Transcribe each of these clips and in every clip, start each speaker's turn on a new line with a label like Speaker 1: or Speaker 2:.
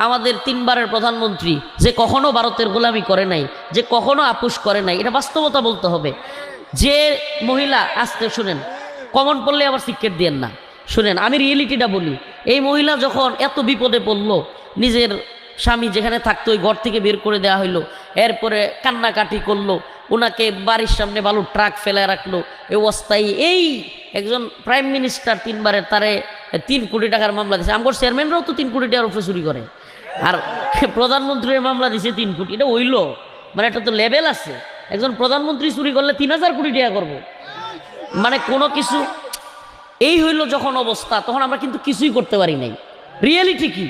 Speaker 1: আমাদের তিনবারের প্রধানমন্ত্রী যে কখনো ভারতের গোলামি করে নাই, যে কখনো আপোষ করে নাই, এটা বাস্তবতা বলতে হবে। যে মহিলা, আসতে শুনেন, কমন পড়লে আবার সিক্রেট দিয়েন না, শুনেন আমি রিয়েলিটিটা বলি। এই মহিলা যখন এত বিপদে পড়লো, নিজের স্বামী যেখানে থাকতো ওই ঘর থেকে বের করে দেওয়া হইলো, এরপরে কান্নাকাটি করলো, ওনাকে বাড়ির সামনে বালুর ট্রাক ফেলে রাখলো, এই অবস্থায় এই একজন প্রাইম মিনিস্টার তিনবারের তারে 3 কোটি টাকার মামলা দিয়েছে। আমার চেয়ারম্যানরাও তো 3 কোটি টাকার উপরে চুরি করে, আর প্রধানমন্ত্রীর মামলা দিছে 3 কোটি। এটা হইলো মানে এটা তো লেভেল আছে। একজন প্রধানমন্ত্রী চুরি করলে 3000 কোটি টাকা করবো, মানে কোনো কিছু। এই হইল যখন অবস্থা, তখন আমরা কিন্তু কিছুই করতে পারি নাই। রিয়েলিটি কি,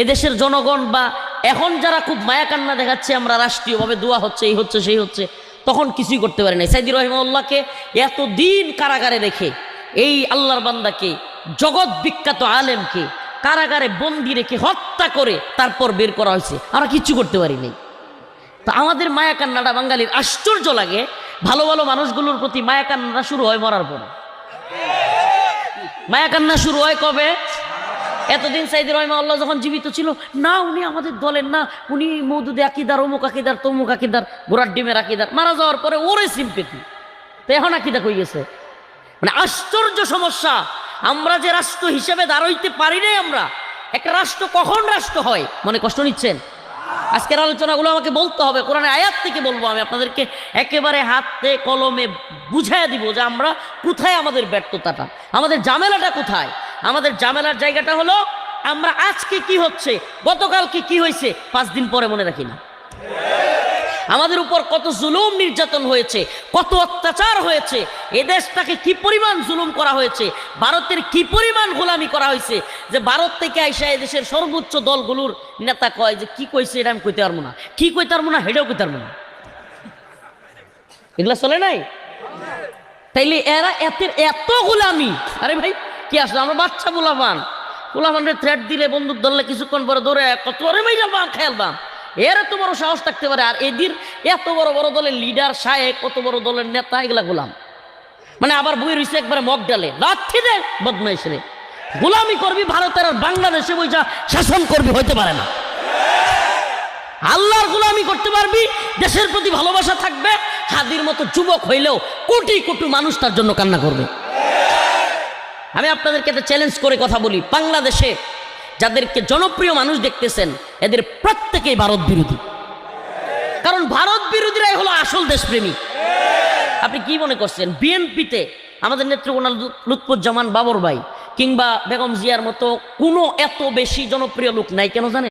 Speaker 1: এদেশের জনগণ বা এখন যারা খুব মায়া কান্না দেখাচ্ছে, আমরা রাষ্ট্রীয়ভাবে দোয়া হচ্ছে, এই হচ্ছে সেই হচ্ছে, তখন কিছুই করতে পারি নাই। সাইদি রহিমাউল্লাহকে এতদিন কারাগারে রেখে, এই আল্লাহর বান্দাকে, জগৎ বিখ্যাত আলেমকে কারাগারে বন্দি রেখে হত্যা করে তারপর বের করা হয়েছে, আমরা কিচ্ছু করতে পারি নাই। তা আমাদের মায়া কান্নাটা বাঙালির আশ্চর্য লাগে। ভালো ভালো মানুষগুলোর প্রতি মায়া কান্নাটা শুরু হয় মরার পরে। মায়া কান্না শুরু হয় কবে? এতদিন সাইদি রহিমাউল্লাহ যখন জীবিত ছিল, না উনি আমাদের দলের না, উনি মওদুদে আকিদার, অমুক আকিদার, তমুক আকিদার, গোড়ার ডিমের আকিদার। মারা যাওয়ার পরে ওরে সিম্পেথি, তো এখন আকিদা কই গেছে। মানে আশ্চর্য সমস্যা। আমরা যে রাষ্ট্র হিসেবে দাঁড়াইতে পারি নাই, আমরা একটা রাষ্ট্র কখন রাষ্ট্র হয়, মনে কষ্ট নিচ্ছেন? আজকের আলোচনাগুলো আমাকে বলতে হবে, কোরআনের আয়াত থেকে বলবো, আমি আপনাদেরকে একেবারে হাতে কলমে বুঝাইয়া দিব যে আমরা কোথায়, আমাদের ব্যর্থতাটা, আমাদের ঝামেলাটা কোথায়। আমাদের ঝামেলার জায়গাটা হলো আমরা আজকে কি হচ্ছে, গতকালকে কি হয়েছে, 5 দিন পরে মনে রাখি না। আমাদের উপর কত জুলুম নির্যাতন হয়েছে, কত অত্যাচার হয়েছে, এদেশটাকে কি পরিমাণ জুলুম করা হয়েছে, ভারতের কি পরিমাণ গোলামি করা হয়েছে, যে ভারত থেকে আইসা এদেশের সর্বোচ্চ দলগুলোর নেতা কয় যে কি কইছে এটা আমি কইতে পারবো না, কি কইতে পারবো না হেটাও কইতে পারবো না। এগুলা চলে নাই? তাইলে এরা এত গোলামি। আরে ভাই কি আসলে আমরা বাচ্চা পোলাপানের থ্রেট দিলে, বন্দুক ধরলে কিছুক্ষণ পরে ধরে কত রে ভাই যাবাম খেলবাম, এর এত বড় সাহস থাকতে পারে। আর এদের এত বড় বড় দলের লিডার, শায়েক, কত বড় দলের নেতা, এগুলা গোলাম। মানে আবার বই রয়েছে একবারে মগ ডালে, লাথি দে বদমাইশ রে। গোলামি করবি ভারতের আর বাংলাদেশে বইটা শাসন করবি, হইতে পারে না। আল্লাহর গোলামি করতে পারবি, দেশের প্রতি ভালোবাসা থাকবে, হাদির মতো যুবক হইলেও কোটি কোটি মানুষ তার জন্য কান্না করবে। আমি আপনাদেরকে একটা চ্যালেঞ্জ করে কথা বলি, বাংলাদেশে যাদেরকে জনপ্রিয় মানুষ দেখতেছেন, এদের প্রত্যেকেই ভারত বিরোধী। কারণ ভারত বিরোধীরাই হলো আসল দেশপ্রেমী। আপনি কি মনে করছেন বিএনপিতে আমাদের নেত্রকোনা লুৎফুজ্জামান বাবর ভাই কিংবা বেগম জিয়ার মতো কোনো এত বেশি জনপ্রিয় লোক নাই কেন জানেন?